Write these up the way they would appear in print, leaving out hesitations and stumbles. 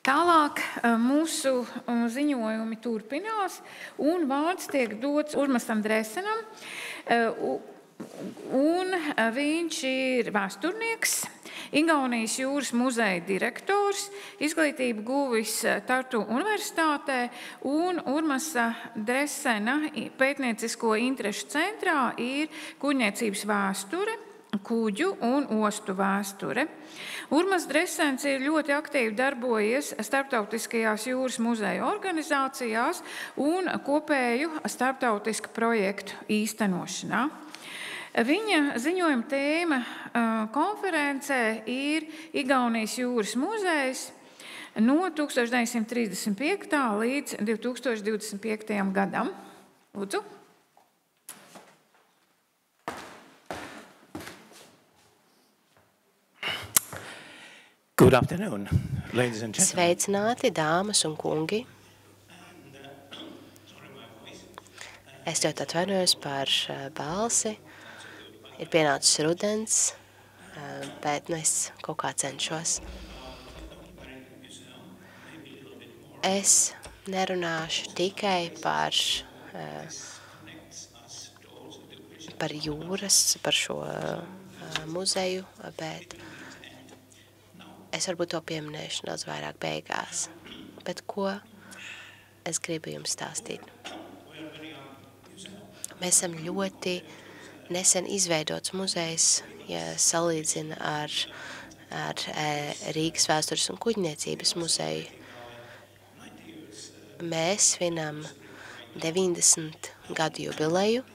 Tālāk mūsu ziņojumi turpinās, un vārds tiek dots Urmasam Dresenam. Un viņš ir vēsturnieks, Igaunijas jūras muzeja direktors, izglītību guvis Tartu Universitātē, un Urmasa Dresena pētniecisko interešu centrā ir kuģniecības vēsture, kuģu un ostu vēsture. Urmas Dresens ir ļoti aktīvi darbojies starptautiskajās jūras muzeja organizācijās un kopēju starptautisku projektu īstenošanā. Viņa ziņojuma tēma konferencē ir Igaunijas jūras muzejs no 1935. līdz 2025. gadam. Lūdzu. Good afternoon, ladies and gentlemen. Sveicināti, dāmas un kungi. Es ļoti atvainojos par balsi. Ir pienācis rudens, bet es kaut kā cenšos. Es nerunāšu tikai par jūras, par šo muzeju, bet es varbūt to pieminēšu daudz vairāk beigās. Bet ko es gribu jums stāstīt? Mēs esam ļoti nesen izveidots muzejs, ja salīdzina ar Rīgas vēstures un kuģniecības muzeju. Mēs svinam 90 gadu jubileju,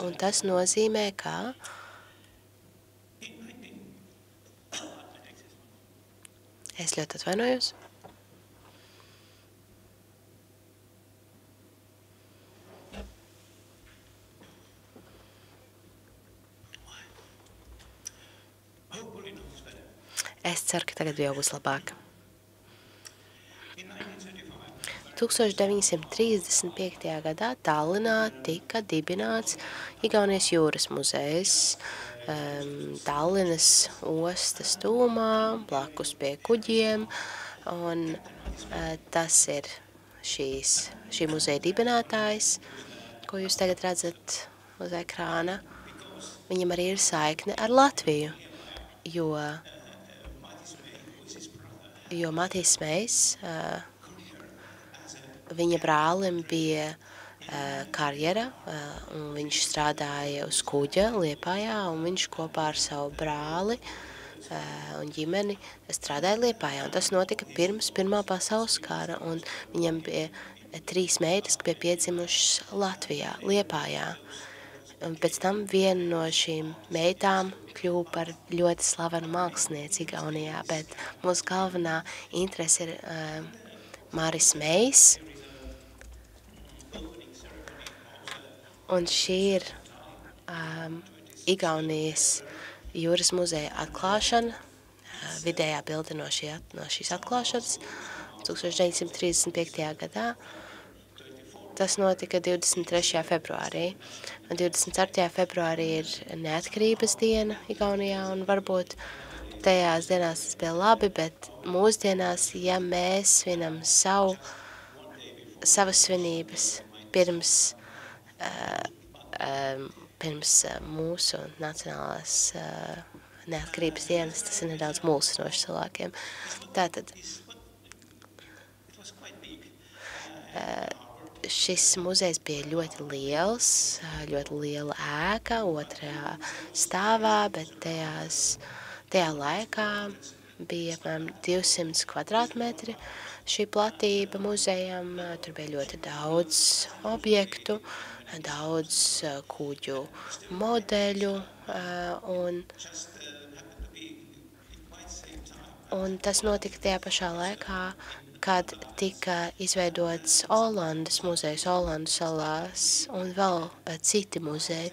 un tas nozīmē, ka es ļoti atvainojos. Es ceru, ka tagad jau būs labāk. 1935. gadā Tallinā tika dibināts Igaunijas jūras muzejs, Tallinas ostas tūmā, blakus pie kuģiem, un tas ir šī muzeja dibinātājs, ko jūs tagad redzat uz ekrāna. Viņam arī ir saikne ar Latviju, jo Matīs Smejs, viņa brālim bija karjera, un viņš strādāja uz kuģa Liepājā, un viņš kopā ar savu brāli un ģimeni strādāja Liepājā. Un tas notika pirms Pirmā pasaules kara, un viņam bija 3 meitas, kas bija piedzimušas Latvijā, Liepājā. Un pēc tam viena no šīm meitām kļuva par ļoti slavenu mākslinieci Igaunijā, bet mūsu galvenā interese ir Māris Smejs. Un šī ir Igaunijas jūras muzeja atklāšana, vidējā bilde no šīs atklāšanas 1935. gadā. Tas notika 23. februārī. 24. februārī ir neatkarības diena Igaunijā, un varbūt tajās dienās tas bija labi, bet mūsdienās, ja mēs svinam savas svinības pirms mūsu nacionālās neatkarības dienas, tas ir nedaudz mulsinoši cilvēkiem. Tātad šis muzejs bija ļoti liels, ļoti liela ēka, 2. stāvā, bet tajā laikā bija apmēram 200 kvadrātmetri šī platība muzejam. Tur bija ļoti daudz objektu, daudz kuģu modeļu, un tas notika tajā pašā laikā, kad tika izveidots Olandas muzejs Olandu salās un vēl citi muzeji.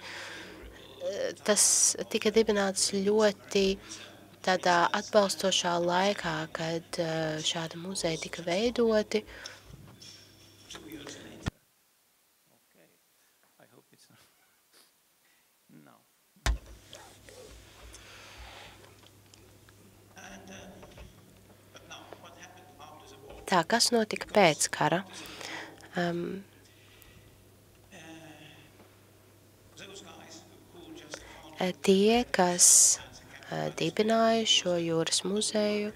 Tas tika dibināts ļoti tādā atbalstošā laikā, kad šādi muzeji tika veidoti. Tā, kas notika pēc kara? Tie, kas dibināja šo jūras muzeju,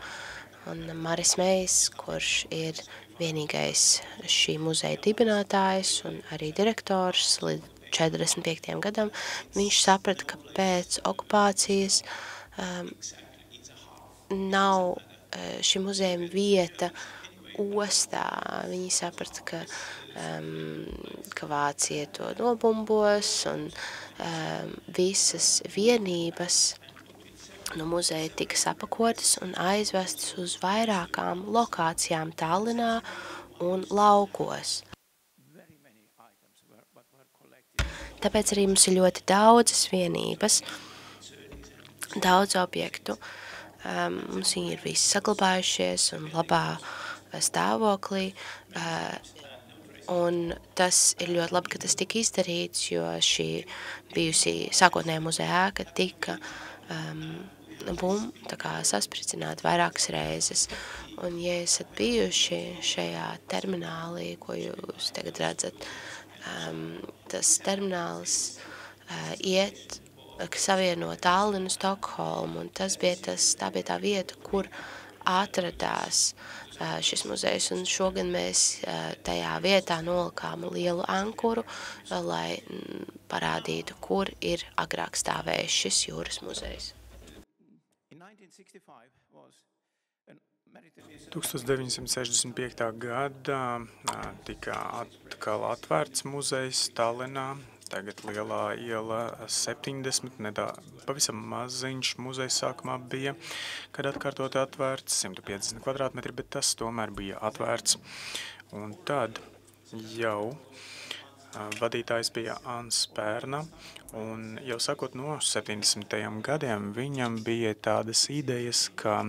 un Maris Mejs, kurš ir vienīgais šī muzeja dibinātājs un arī direktors līdz 45. gadam, viņš saprata, ka pēc okupācijas nav šim muzejam vieta ostā. Viņi saprata, ka Vācija to nobumbos un visas vienības no muzeja tika sapakotas un aizvestas uz vairākām lokācijām Tallinā un laukos. Tāpēc arī mums ir ļoti daudzas vienības, daudz objektu. Mums viņi ir visi saglabājušies un labā stāvoklī. Un tas ir ļoti labi, ka tas tika izdarīts, jo šī bijusī sākotnējā muzeja ēka tika saspridzināta vairākas reizes. Un, ja esat bijuši šajā terminālī, ko jūs tagad redzat, tas termināls kas savieno Tallinu, Stokholmu, un tā bija tā vieta, kur atradās šis muzejs, un šogad mēs tajā vietā nolikām lielu ankuru, lai parādītu, kur ir agrāk stāvējis šis jūras muzejs. 1965. gadā tika atkal atvērts muzejs Tallinā. Tagad Lielā iela 70, pavisam maziņš muzejs sākumā bija, kad atkārtot atvērts 150 kvadrātmetri, bet tas tomēr bija atvērts. Un tad jau vadītājs bija Ans Pērna, un jau sākot no 70. gadiem viņam bija tādas idejas, ka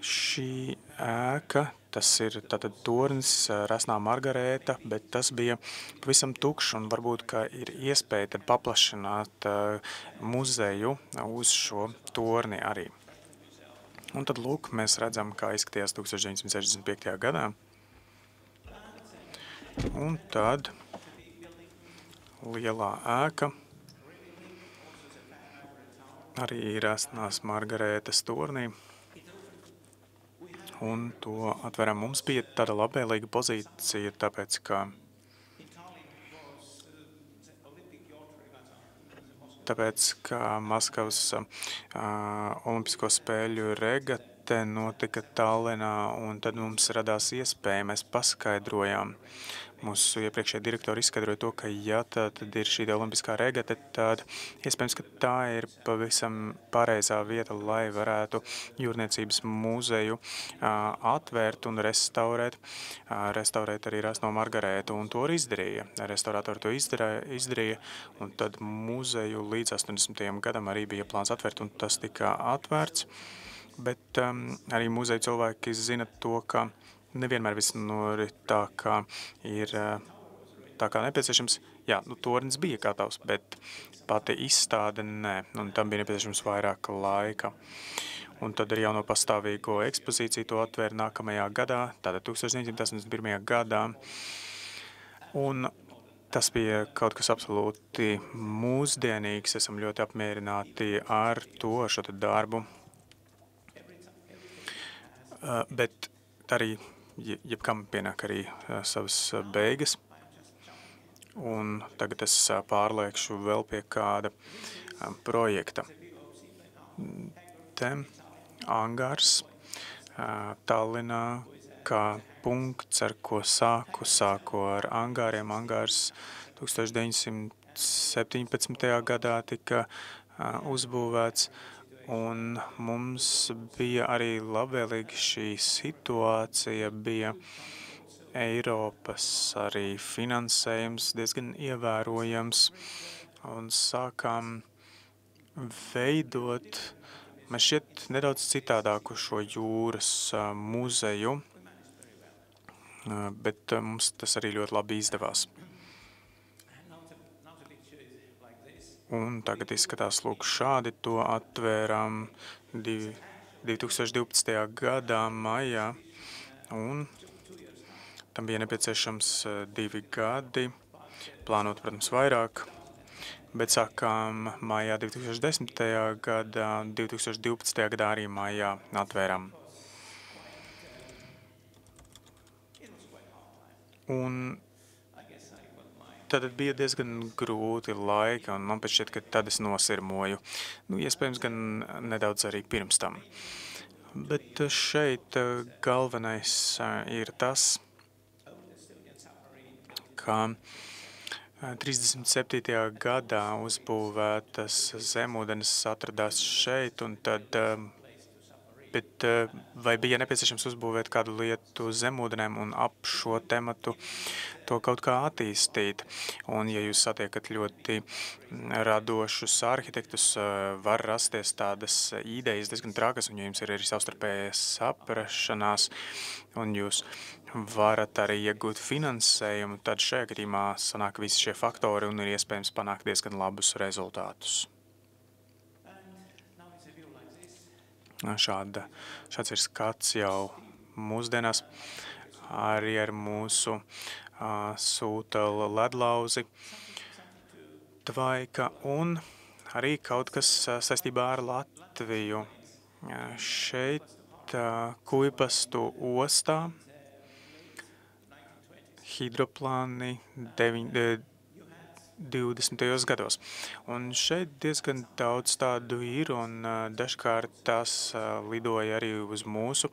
šī ēka, tas ir tātad tornis Resnā Margarēta, bet tas bija pavisam tukšs un varbūt, ka ir iespēja tad paplašināt muzeju uz šo torni arī. Un tad, lūk, mēs redzam, kā izskatījās 1965. gadā. Un tad lielā ēka arī Resnās Margarētas tornī. Un to atveram. Mums bija tāda labvēlīga pozīcija, tāpēc, ka Maskavas olimpisko spēļu regate notika Tallinā, un tad mums radās iespēja, mēs paskaidrojām. Mūsu iepriekšējie direktori izskaidroja to, ka ja tad ir šī olimpiskā regate, tad iespējams, ka tā ir pavisam pareizā vieta, lai varētu jūrniecības muzeju atvērt un restaurēt arī Resno Margarētu, un to arī izdarīja. Restaurātori to izdarīja, un tad muzeju līdz 80. gadam arī bija plāns atvērt, un tas tika atvērts, bet arī muzeju cilvēki zina to, ka nevienmēr viss norit tā, kā ir tā kā nepieciešams. Jā, tornis bija gatavs, bet pati izstāde nē, un tam bija nepieciešams vairāk laika. Un tad ar jauno pastāvīgo ekspozīciju to atvēra nākamajā gadā, tātad 1981. gadā. Un tas bija kaut kas absolūti mūsdienīgs, esam ļoti apmierināti ar to, šo darbu. Bet arī jebkam pienāk arī savas beigas, un tagad es pārliekšu vēl pie kāda projekta. Te angārs Tallinā kā punkts, ar ko sāku ar angāriem. Angārs 1917. gadā tika uzbūvēts, un mums bija arī labvēlīgi šī situācija, bija Eiropas arī finansējums diezgan ievērojams, un sākām veidot, mēs šķiet nedaudz citādāku šo jūras muzeju, bet mums tas arī ļoti labi izdevās. Un tagad izskatās, lūk, šādi to atvērām 2012. gadā maijā, un tam bija nepieciešams 2 gadi, plānot, protams, vairāk, bet sākām maijā 2010. gadā, 2012. gadā arī maijā atvērām. Un tad bija diezgan grūti laiki, un man pat šķiet, ka tad es nosirmoju. Iespējams, gan nedaudz arī pirms tam. Bet šeit galvenais ir tas, ka 37. gadā uzbūvētas zemūdenes atradās šeit, un tad, bet vai bija nepieciešams uzbūvēt kādu lietu zemūdenēm un ap šo tematu to kaut kā attīstīt. Un, ja jūs satiekat ļoti radošus arhitektus, var rasties tādas idejas diezgan trakas, un ja jums ir arī savstarpējas saprašanās, un jūs varat arī iegūt finansējumu, tad šajā gadījumā sanāk visi šie faktori un ir iespējams panākt diezgan labus rezultātus. Šāds ir skats jau mūsdienās, arī ar mūsu sūta ledlauzi, tvaika un arī kaut kas saistībā ar Latviju. Šeit Kuipastu ostā hidroplāni 20. gados. Un šeit diezgan daudz tādu ir, un dažkārt tās lidoja arī uz mūsu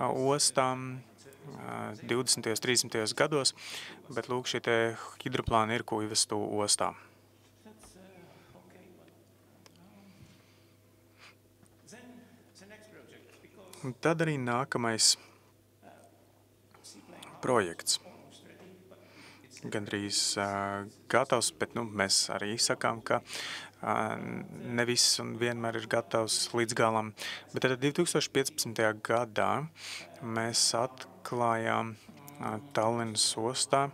ostām 20. 30. gados, bet lūk, šie te hidroplāni ir Kuivastu ostā. Un tad arī nākamais projekts. Gandrīz gatavs, bet mēs arī sakām, ka ne viss un vienmēr ir gatavs līdz galam. Bet tad 2015. gadā mēs atklājām Tallinas ostā,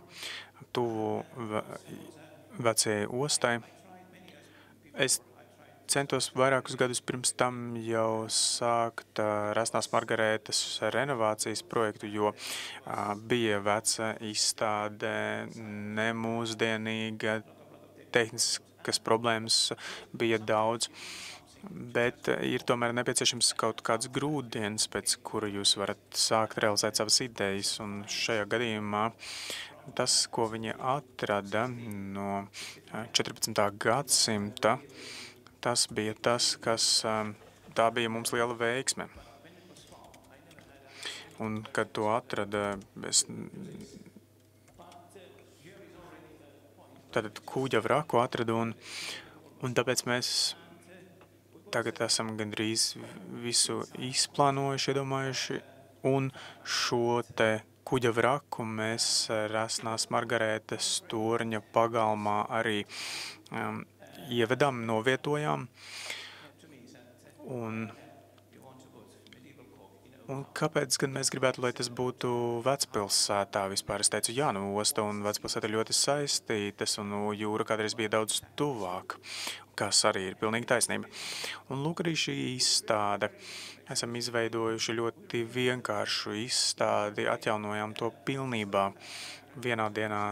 tuvu vecajai ostai. Es centos vairākus gadus pirms tam jau sākt Rasnās Margarētas renovācijas projektu, jo bija veca izstāde, nemūsdienīga, tehniskas problēmas bija daudz, bet ir tomēr nepieciešams kaut kāds grūdienis, pēc kura jūs varat sākt realizēt savas idejas, un šajā gadījumā tas, ko viņi atrada no 14. gadsimta, tas bija tas, kas tā bija mums liela veiksme. Un, kad to atrada, tad kuģa vraku atradu, un tāpēc mēs tagad esam gandrīz visu izplānojuši, iedomājuši, un šo te kuģa vraku mēs Rasnās Margarētas torņa pagalmā arī ievedām, novietojām. Un kāpēc gan mēs gribētu, lai tas būtu vecpilsētā vispār? Es teicu, jā, osta un vecpilsēta ir ļoti saistītas, un jūra kādreiz bija daudz tuvāk, kas arī ir pilnīgi taisnība. Un lūk arī šī izstāde. Esam izveidojuši ļoti vienkāršu izstādi, atjaunojām to pilnībā vienā dienā.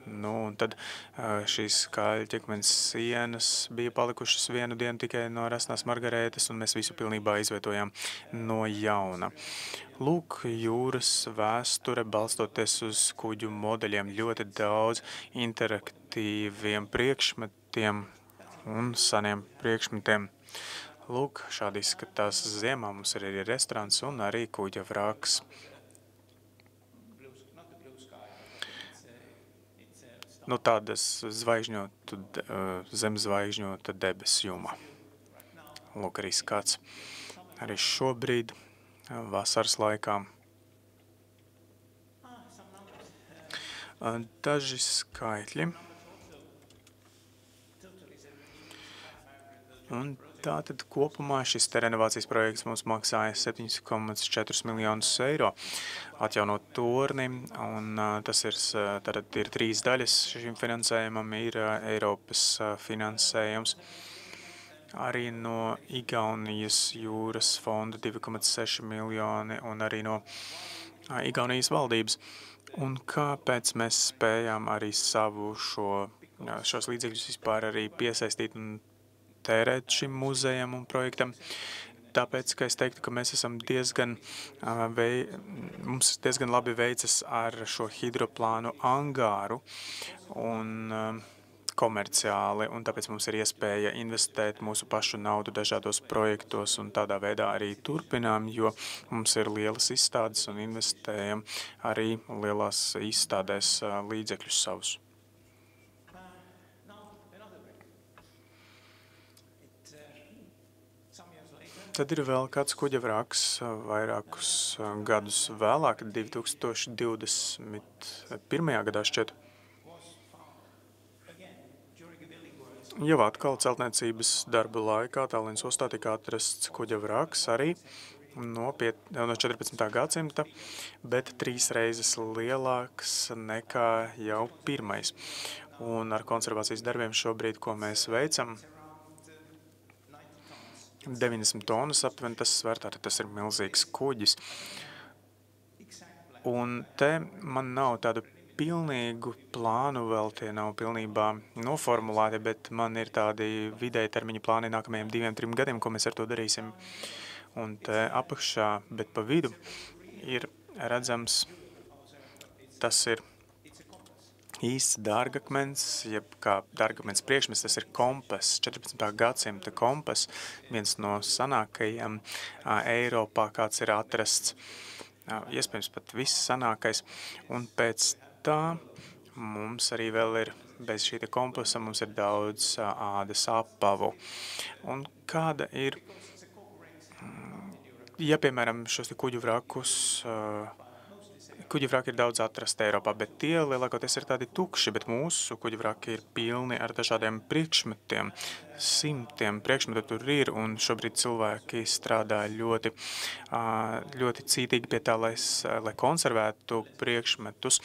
Un tad šīs kaļķekmeņa sienas bija palikušas vienu dienu tikai no Rasnās Margarētas, un mēs visu pilnībā izvietojām no jauna. Lūk, jūras vēsture, balstoties uz kuģu modeļiem, ļoti daudz interaktīviem priekšmetiem un saniem priekšmetiem. Lūk, šādi izskatās ziemā. Mums ir arī restorāns un arī kuģa vraks. Tādas zemzvaigžņota debesu jumā. Lūk, arī skats. Arī šobrīd, vasaras laikā. Daži skaitļi. Un tātad kopumā šis renovācijas projekts mums maksāja 7,4 miljonus eiro atjaunot torni, un tas ir 3 daļas šim finansējumam, ir Eiropas finansējums, arī no Igaunijas jūras fonda 2,6 miljoni, un arī no Igaunijas valdības. Un kāpēc mēs spējām arī šos līdzekļus vispār arī piesaistīt un tērēt šim muzejam un projektam? Tāpēc, ka es teiktu, ka mēs esam mums diezgan labi veicas ar šo hidroplānu angāru un komerciāli, un tāpēc mums ir iespēja investēt mūsu pašu naudu dažādos projektos un tādā veidā arī turpinām, jo mums ir lielas izstādes un investējam arī lielās izstādēs līdzekļus savus. Tad ir vēl kāds kuģa vraks vairākus gadus vēlāk, 2021. gadā šķiet. Jau atkal celtniecības darba laikā Tallinas ostā tika atrasts kuģa vraks arī no 14. gadsimta, bet 3 reizes lielāks nekā jau pirmais. Un ar konservācijas darbiem šobrīd, ko mēs veicam, 90 tonas aptuveni tas sver, tātad tas ir milzīgs kuģis. Un te man nav tādu pilnīgu plānu vēl, tie nav pilnībā noformulēti, bet man ir tādi vidēji termiņa plāni nākamajiem 2-3 gadiem, ko mēs ar to darīsim. Un te apakšā, bet pa vidu ir redzams, tas ir īsts dārgakmens, jeb kā dārgakmens priekšmets, tas ir kompas, 14. gadsimta kompas, viens no sanākajiem Eiropā, kāds ir atrasts, iespējams pat viss sanākais, un pēc tā mums arī vēl ir, bez šī kompasa, mums ir daudz ādas apavu. Un kāda ir, ja piemēram šos kuģu vrakus, kuģu vraki ir daudz atrasti Eiropā, bet tie lielākoties ir tādi tukši, bet mūsu kuģu vraki ir pilni ar dažādiem priekšmetiem, simtiem priekšmetu tur ir, un šobrīd cilvēki strādā ļoti cītīgi pie tā, lai konservētu priekšmetus,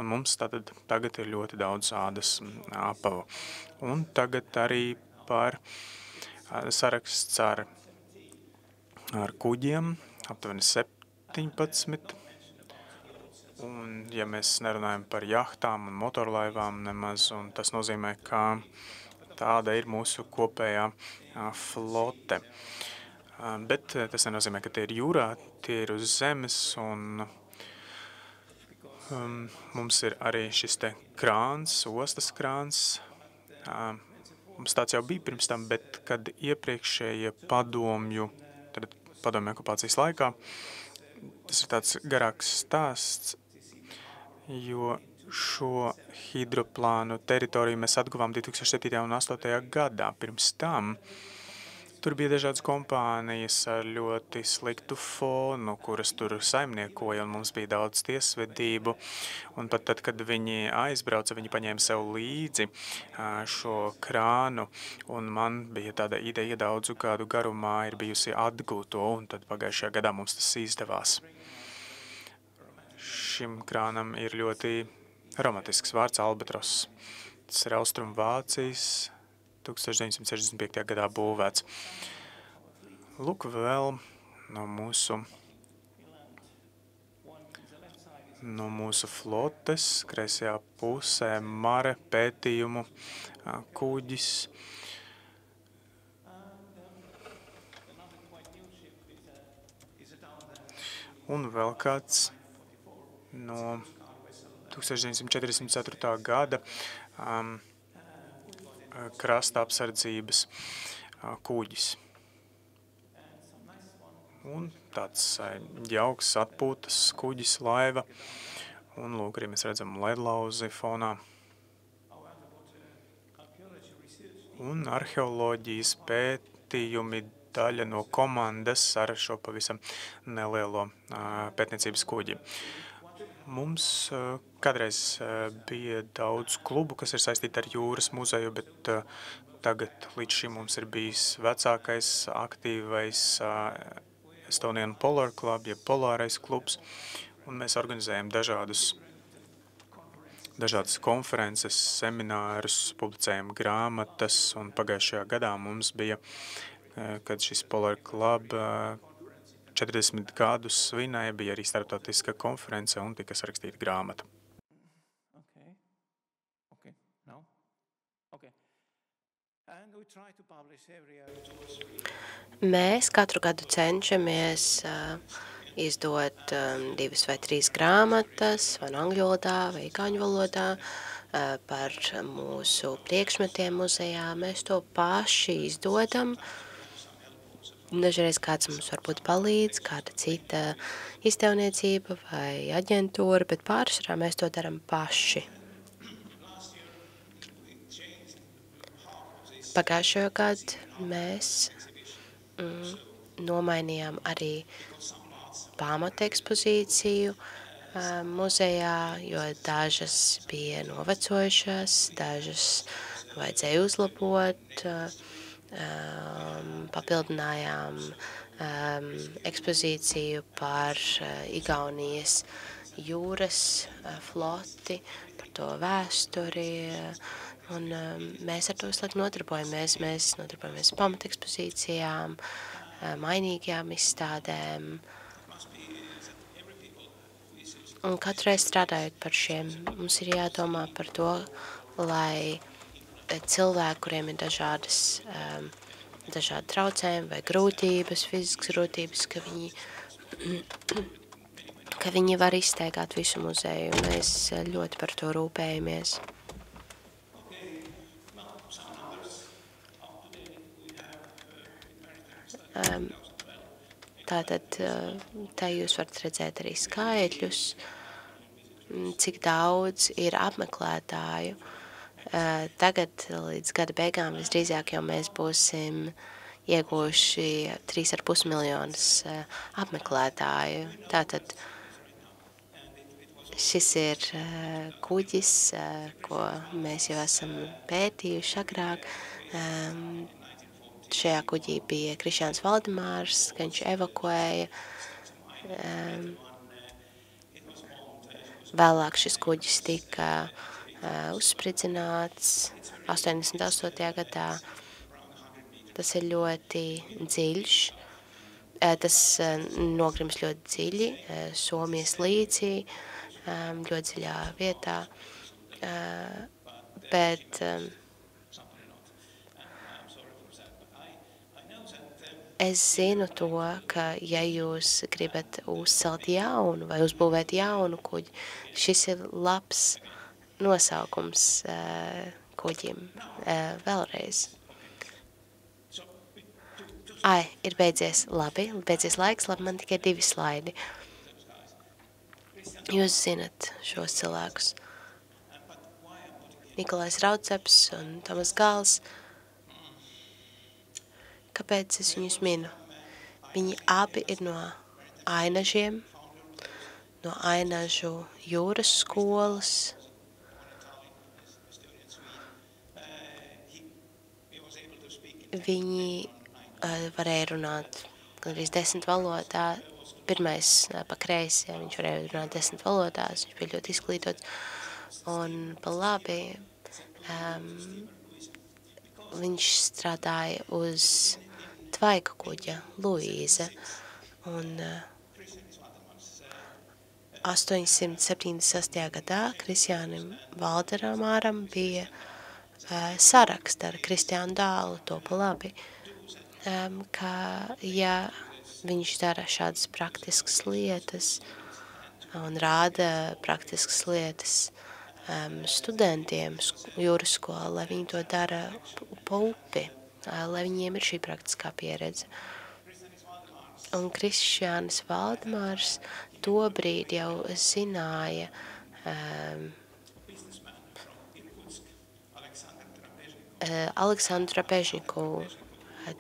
un mums tagad ir ļoti daudz ādas apavu. Un tagad arī par saraksts ar kuģiem, aptuveni 17. Un, ja mēs nerunājam par jahtām un motorlaivām nemaz, un tas nozīmē, ka tāda ir mūsu kopējā flote. Bet tas nenozīmē, ka tie ir jūrā, tie ir uz zemes, un mums ir arī šis te krāns, ostas krāns. Mums tāds jau bija pirms tam, bet kad iepriekšējie padomju okupācijas laikā, tas ir tāds garāks stāsts, jo šo hidroplānu teritoriju mēs atguvām 2007. un 2008. gadā. Pirms tam tur bija dažādas kompānijas ar ļoti sliktu fonu, kuras tur saimniekoja, un mums bija daudz tiesvedību. Un pat tad, kad viņi aizbrauca, viņi paņēma sev līdzi šo krānu, un man bija tāda ideja daudzu gadu garumā ir bijusi atgūt to, un tad pagājušajā gadā mums tas izdevās. Šim krānam ir ļoti romantisks vārds Albatros. Tas ir Austrum Vācijas 1965. gadā būvēts. Lūk vēl no mūsu flotes, kreisajā pusē Mare pētījumu kuģis. Un vēl kāds no 1944. gada krasta apsardzības kuģis. Un tāds jauks atpūtas kuģis, laiva. Un lūk, arī mēs redzam ledlauzi fonā. Un arheoloģijas pētījumi daļa no komandas ar šo pavisam nelielo pētniecības kuģi. Mums kādreiz bija daudz klubu, kas ir saistīti ar jūras muzeju, bet tagad līdz šim mums ir bijis vecākais aktīvais Estonian Polar Club, jeb polārais klubs, un mēs organizējam dažādas konferences, seminārus, publicējam grāmatas, un pagājušajā gadā mums bija, kad šis Polar Club 40 gadus svinēja, bija arī starptautiska konference un tika sarakstīta grāmata. Okay. No? Okay. And we try to publish every year. Mēs katru gadu cenšamies izdot 2 vai 3 grāmatas, vai angļu valodā, vai igauņu valodā, par mūsu priekšmetiem muzejā. Mēs to paši izdodam. Dažreiz kāds mums varbūt palīdz, kāda cita izdevniecība vai aģentūra, bet pārsvarā mēs to daram paši. Pagājušajā gadu mēs nomainījām arī pamatekspozīciju muzejā, jo dažas bija novecojušas, dažas vajadzēja uzlabot, papildinājām ekspozīciju par Igaunijas jūras floti, par to vēsturi, un mēs ar to visu laiku nodarbojamies. Mēs nodarbojamies pamatekspozīcijām, mainīgajām izstādēm, un katru reizi strādājot par šiem, mums ir jādomā par to, lai cilvēki, kuriem ir dažādi traucējumi vai grūtības, fiziskas grūtības, ka viņi var izstaigāt visu muzeju. Mēs ļoti par to rūpējamies. Tātad tā jūs varat redzēt arī skaitļus, cik daudz ir apmeklētāju. Tagad līdz gada beigām visdrīzāk jau mēs būsim ieguvuši 3,5 miljonus apmeklētāju. Tātad šis ir kuģis, ko mēs jau esam pētījuši agrāk. Šajā kuģī bija Krišjāns Valdemārs, ka viņš evakuēja. Vēlāk šis kuģis tika uzspridzināts 88. gadā. Tas ir ļoti dziļš. Tas nogrims ļoti dziļi, Somijas līcī, ļoti dziļā vietā. Bet es zinu to, ka ja jūs gribat uzcelt jaunu vai uzbūvēt jaunu kuģi, šis ir labs nosaukums kuģim vēlreiz. Ir beidzies laiks, labi, man tikai 2 slaidi. Jūs zinat šos cilvēkus. Nikolais Rauceps un Tomas Gals. Kāpēc es viņus minu? Viņi abi ir no Ainažiem, no Ainažu jūras skolas. Viņi varēja runāt gandrīz 10 valodā. Pirmais pa kreisi, viņš varēja runāt 10 valodās, viņš bija ļoti izglītots. Un pa labi viņš strādāja uz tvaiku kuģa Luīze, un 876. gadā Krišjānam Valdemāram bija saraksts ar Kristiānu dālu, to pa labi, ka ja viņš dara šādas praktiskas lietas un rāda praktiskas lietas studentiem jūras skolā, lai viņi to dara pa upi, lai viņiem ir šī praktiskā pieredze. Un Krišjānis Valdemārs tobrīd jau zināja Aleksandru Trapežņikovu,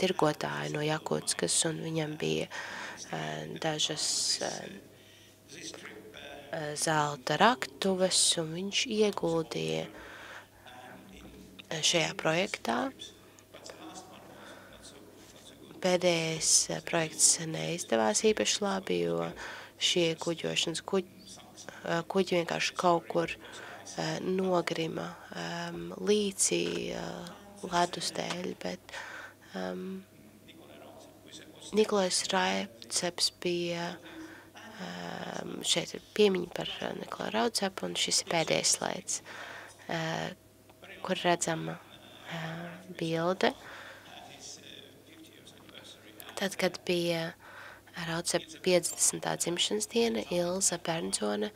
tirgotāju no Jakutskas, un viņam bija dažas zelta raktuves, un viņš ieguldīja šajā projektā. Pēdējais projekts neizdevās īpaši labi, jo šie kuģošanas kuģi vienkārši kaut kur nogrima līcī ledus dēļ, bet Nikolais Rauceps bija, šeit ir piemiņa par Nikolai Raucepu, un šis ir pēdējais slaids, kur redzama bilde. Tad, kad bija Raucepa 50. dzimšanas diena, Ilza Bernzone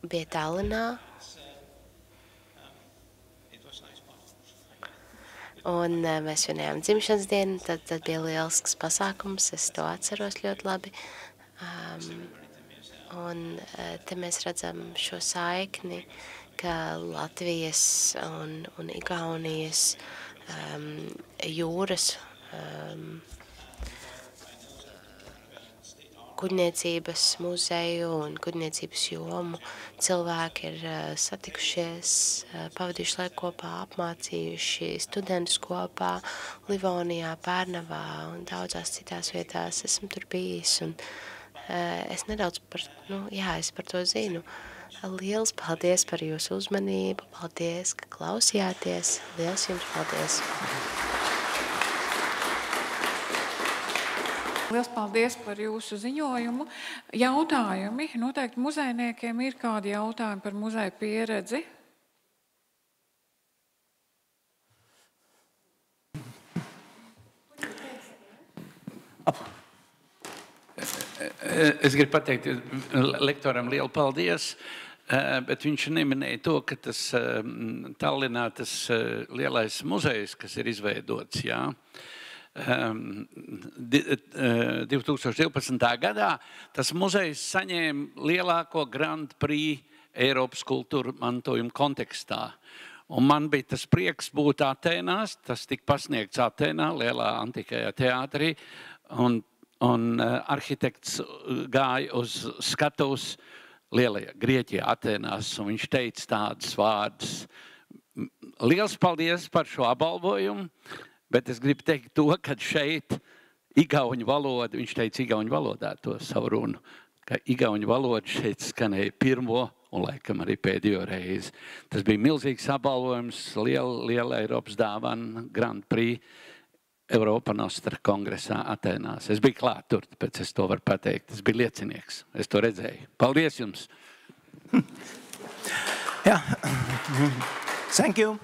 bija Tallinā. Un mēs svinējām dzimšanas dienu, tad bija lielisks pasākums, es to atceros ļoti labi. Un te mēs redzam šo saikni, ka Latvijas un Igaunijas jūras kuģniecības muzeju un kuģniecības jomu cilvēki ir satikušies, pavadījuši laiku kopā, apmācījuši studentus kopā, Livonijā, Pērnavā un daudzās citās vietās esmu tur bijis. Un es nedaudz es par to zinu. Liels paldies par jūsu uzmanību, paldies, ka klausījāties. Liels jums paldies! Liels paldies par jūsu ziņojumu. Jautājumi. Noteikti muzejniekiem ir kādi jautājumi par muzeja pieredzi. Es gribu pateikt lektoram lielu paldies, bet viņš neminēja to, ka tas Tallinā tas lielais muzejs, kas ir izveidots, 2012. gadā, tas muzejs saņēma lielāko Grand Prix Eiropas kultūra mantojuma kontekstā. Un man bija tas prieks būt Atēnās, tas tika pasniegts Atēnā, lielā antikajā teātrī, un arhitekts gāja uz skatuves lielajā Grieķijā, Atēnās, un viņš teica tādus vārdus. Liels paldies par šo apbalvojumu, bet es gribu teikt to, ka šeit igauņu valoda, viņš teica igauņu valodā to savu runu, ka igauņu valoda šeit skanēja pirmo un laikam arī pēdējo reizi. Tas bija milzīgs apbalvojums, liela Eiropas dāvana, Grand Prix, Europa Nostra kongresā Atēnās. Es biju klāt tur, tāpēc es to varu pateikt. Es biju liecinieks, es to redzēju. Paldies jums! Yeah, thank you.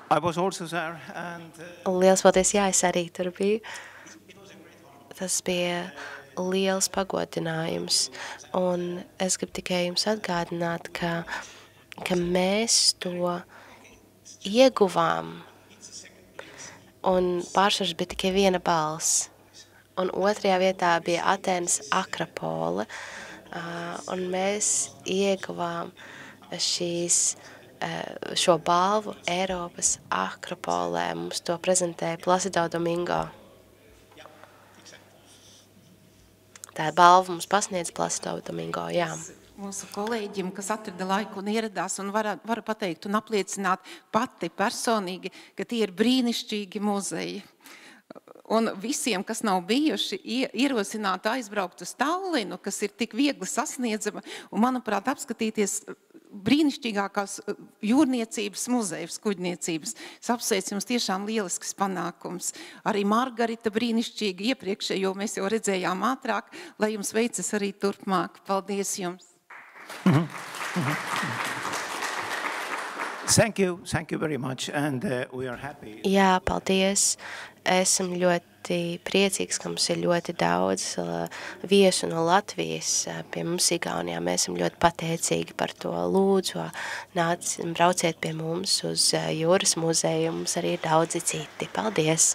I was also there and... Liels paldies, es arī tur biju. Tas bija liels pagodinājums, un es gribu tikai jums atgādināt, ka mēs to ieguvām, un pārsvars bija tikai viena balss. Un otrajā vietā bija Atēnas Akropole, un mēs ieguvām šo balvu Eiropas Akropolē. Mums to prezentēja Placido Domingo. Tā balva mums pasniedz Placido Domingo, jā. Mūsu kolēģim, kas atrada laiku un ieradās, un varu pateikt un apliecināt pati personīgi, ka tie ir brīnišķīgi muzeji. Un visiem, kas nav bijuši, ierosināt aizbraukt uz Tallinu, kas ir tik viegli sasniedzama, un, manuprāt, apskatīties brīnišķīgākās jūrniecības muzejus, kuģniecības. Es apsveicu jums tiešām lielisks panākums. Arī Margarita brīnišķīgi iepriekšējo mēs jau redzējām ātrāk, lai jums veicas arī turpmāk. Paldies jums! Thank you very much, and we are happy. Jā, paldies. Esam ļoti priecīgs, ka mums ir ļoti daudz viesu no Latvijas pie mums Igaunijā. Mēs esam ļoti pateicīgi par to. Lūdzu, brauciet pie mums uz jūras muzeju, mums arī ir daudzi citi. Paldies!